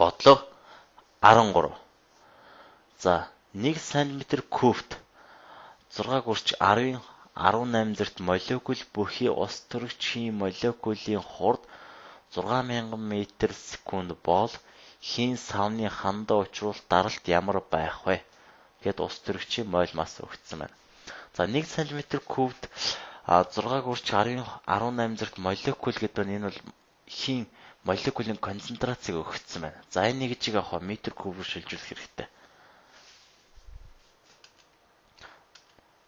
бодлого 13. За 1 см кубт 6 гүрч 10-ийн 18 зэрт молекул бүхий ус төрөгчийн молекулын хурд 6000 м/сек бол хийн савны хандаа учруулах даралт ямар байх вэ? Гэд ус төрөгчийн моль масс өгсөн байна. За 1 см кубт 6 гүрч 10-ийн 18 зэрт молекул гэдэг нь энэ бол хийн молекулын концентрацийг өгсөн байна. За энэ нэг жиг авах метр куб руу шилжүүлэх хэрэгтэй.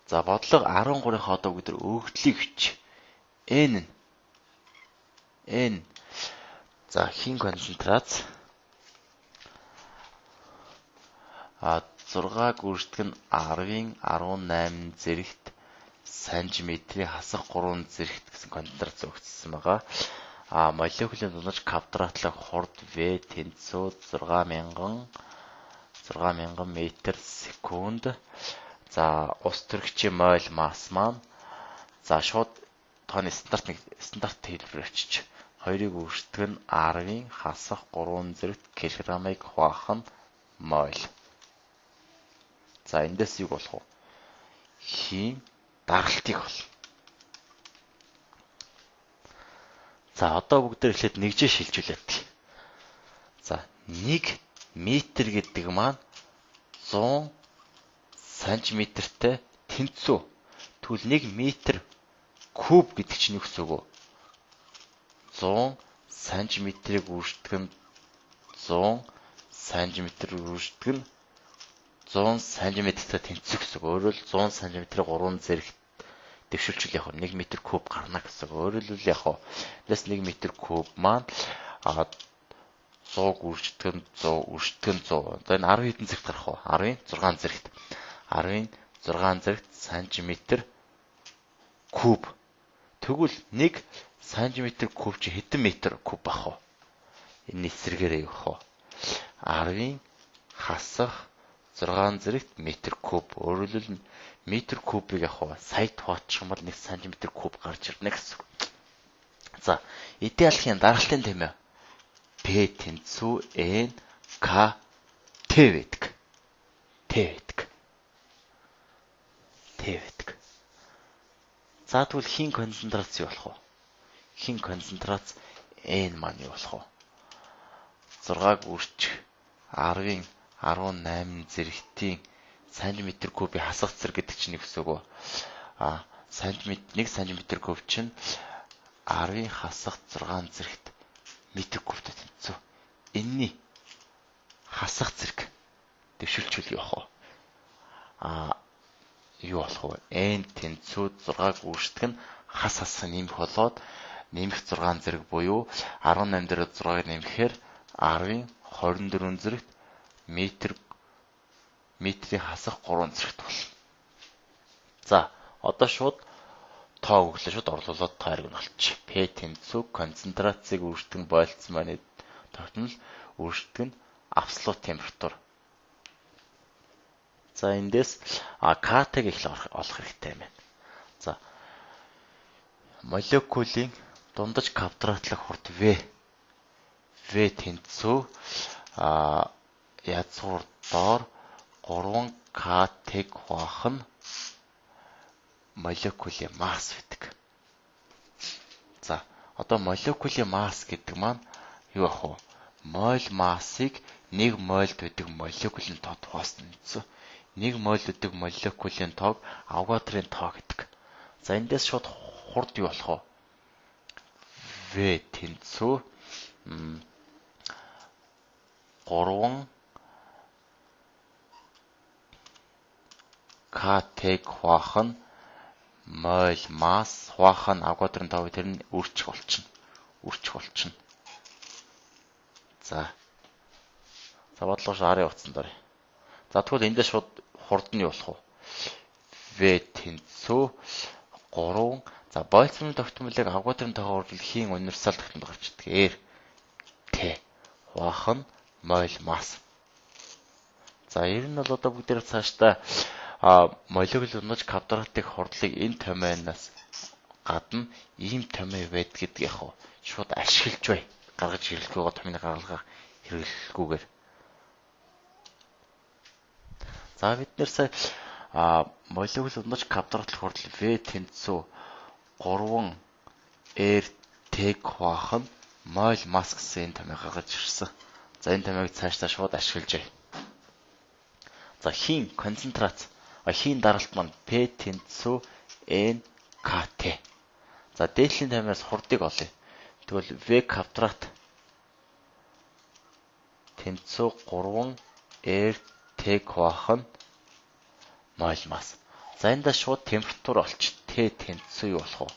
За бодлого 13-ийн одоо бүгд өгдлийг хүч. N. За хийн концентрац 6 гүрчтг нь 10-ийн 18 зэрэгт сантиметрийн хасах 3 зэрэгт гэсэн концентрац өгсөн байгаа. Молекулын дунаж квадратлах хурд V тэнцүү 6000 м/сек. За ус төрөгчийн моль масс маань за шууд тооны стандарт хэлбэр очиж 2-ыг өртөг нь 10-ийн хасах 3 зэрэгт килограммыг хуваах нь моль. За эндээс юу болох вэ? Хийн даралтыг бол. За одоо бүгдээр эхлээд нэгжээ шилжүүлээд. За 1 метр гэдэг маань 100 сантиметртэй тэнцүү. Тэгвэл 1 метр куб гэдэг чинь юу гэсэн үг вэ? 100 сантиметрийг үрждэг нь 100 сантиметр үрждэг нь 100 сантиметртэй тэнцүү гэсэн үг. Өөрөөр 100 сантиметрийг 3 зэрэгт дэвшүүлчихвэл яг 1 метр куб гарна гэсэн үг. Өөрөөр хэлбэл яг эндээс 1 метр куб маань 100 үрждэг нь 100 үрждэг нь 100. За энэ 10 хэдэн зэрэгт гарах вэ? 10-ийн 6 зэрэгт. 10-ийн 6 зэрэгт сантиметр куб. Тэгвэл 1 сантиметр куб чи хэдэн метр куб бах вэ? Энэ эсрэгээрээ явах вэ? 10-ийн хасах 6 зэрэгт метр куб. Өөрөөр хэлбэл метр кубыг авах саяд хувачих юм бол 1 см куб гарч ирнэ гэсэн. За, эдийн алхмын даралтын тэмээ P тэнцүү N K T байдаг. За тэгвэл хийн концентрац юу болох вэ? Хийн концентрац N маань юу болох вэ? 6 гүрч 10-ийн 18 зэрэгтийн сантиметр кубыг хасах зэрэг гэдэг чинь юу гэсэн үг вэ? 1 сантиметр куб чинь 10-ийн хасах 6 зэрэгт метр кубтай тэнцүү. Энэний хасах зэрэг дэвшүүлчихвэл явах вэ? Юу болох вэ? N тэнцүү 6 гүрчтг нь хасах нэмэх болоод нэмэх 6 зэрэг буюу 18 дээр 6-ыг нэмэхээр 10-ийн 24 зэрэгт метрийн хасах 3 зэрэгт болно. За, одоо шууд тоо өглөө шууд орлуулад тойрог нь олчих. P тэнцүү концентрацийг үрждэг болцсон маань тогтнол үрждэг нь абсолют температур. За эндээс К-г их олох хэрэгтэй юм байна. За молекулын дундаж квадратлах хурд V тэнцүү язгуур доор 3 К-г хуваах нь молекулын масс гэдэг. За одоо молекулын масс гэдэг маань юу ах вэ? Моль массыг 1 молд байдаг молекулын тод хуваасан гэсэн. 1 молд байдаг молекулын тоог Авогадроны тоо гэдэг. За эндээс шууд хурд юу болох вэ? V тэнцүү 3 К-г хуваах нь моль масс хуваах нь Авогадроны тоо тэр нь үржих болчихно. За бодлого 10-ын утсан дор. За тэгвэл эндээс шууд хурд нь юу болох вэ? V тэнцүү 3 за Больцманы тогтмолыг Авогадроны тоогоор үржил хийн универсал тогтмол гарч ирдэг. R T хуваах нь моль масс. За ер нь бол одоо бүгдээр цаашдаа молекул унаж квадратын хурдлыг энэ томьёоноос гадна ийм томьёо байдаг гэдэг яг шууд ашиглаж бай. Гаргаж ирэх байгаа томьёоны гаргалгаа хэрэглэхгүйгээр. За бид нэр сая молекул унаж квадрат хүртэл V тэнцүү 3 R тэг хуваах нь моль масс гэсэн энэ томьёо гаргаж ирсэн. За энэ томьёог цаашдаа шууд ашиглаж бай. За хийн концентрац хийн даралт маань P тэнцүү N KT. За дээдлийн томьёоос хурдыг олъё. Тэгвэл V квадрат тэнцүү 3 R тэг хуваах нь моль масс. За эндээ шууд температур олчих. Т тэнцүү юу болох вэ?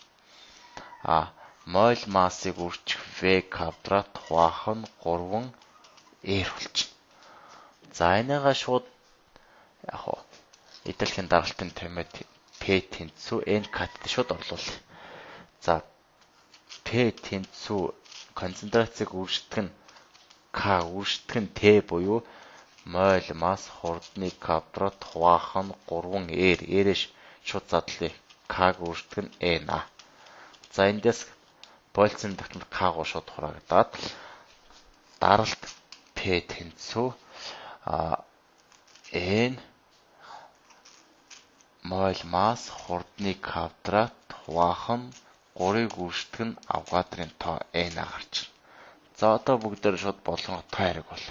Моль массыг үржих V квадрат хуваах нь 3 R болчих. За энийгээ шууд идэлхийн даралтын томьёод P тэнцүү N KT шууд орлуулъя. За P тэнцүү концентрацийг үржих нь K үржих нь T буюу моль масс хурдны квадрат хуваах нь 3 R. R-ш шууд задлаа. K үржих нь N. За эндээс Больцын дотор K-гоо шууд хураагдаад даралт P тэнцүү N моль масс хурдны квадрат хуваах нь 3-ыг үржих нь Авгадрын тоо N гарч ирнэ. За одоо бүгдээр шууд болгоно тоо хэрэг бол.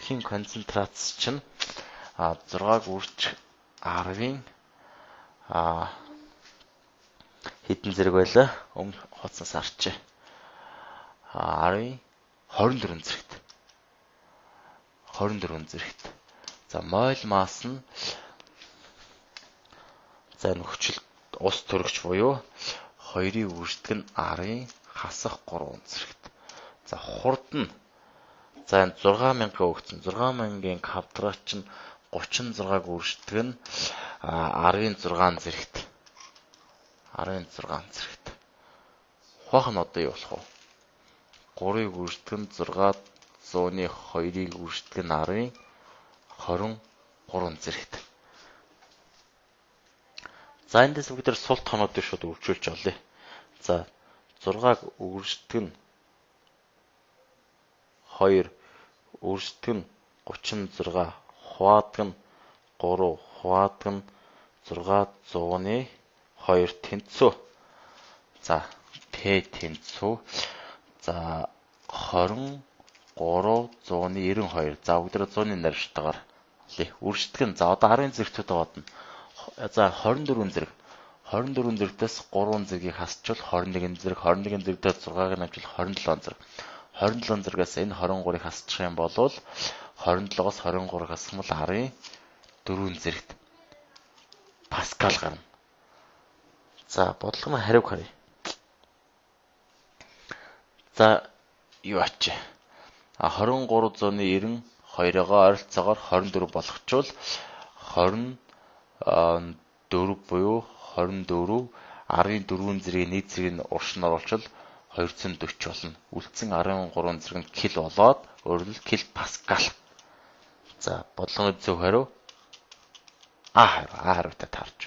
Хийн концентрац чинь 6-г үржих 10-ын хэдэн зэрэг байлаа? Өмнө хоцсоос арчээ. 10-ын 24 зэрэгт. 24 зэрэгт. За моль масс нь за нөхцөлд ус төрөгч буюу 2-ыг үржих нь 10-ын хасах 3 зэрэгт. За хурд нь за 6000 өгсөн. 6000-ын квадрат чинь 36-г үржих нь 10-ын 6 зэрэгт. 10-ын 6 зэрэгт. Хуваах нь одоо юу болох вэ? 3-ыг үржих нь 600-ны 2-ыг үржих нь 10-ын 23 зэрэгт. За эндээс бүгдээр сул тоонуудыг шууд үржүүлж олъё. За 6-г үржих нь 2 үржих нь 36 хуваадаг нь 3 хуваадаг нь 600-ны 2 тэнцүү. За P тэнцүү. За 2392. За бүгдээ 100-ны нарийнтайгаар үржих нь за одоо 10-ын зэрэгтүүд бодно. За 24 зэрэг. 24 зэрэгтээс 3 зэргийг хасчвал 21 зэрэг, 21 зэрэгтээс 6-ыг навчвал 27 зэрэг. 27 зэрэгээс энэ 23-ыг хасчих юм бол 27-оос 23-ыг хасах нь 10-ын 4 зэрэгт паскал гарна. За бодлогын хариуг харъя. За юу ачаа? 2392-ыг ойролцоогоор 24 болгочвол 24 буюу 24 10-ын 4 зэрэг нийт зэргийг нь уршин оруулчвал 240 болно. Үлдсэн 13 зэрэг нь кил болоод өөрөөр хэл кил паскал. За бодлогын зөв хариу А хариутай таарч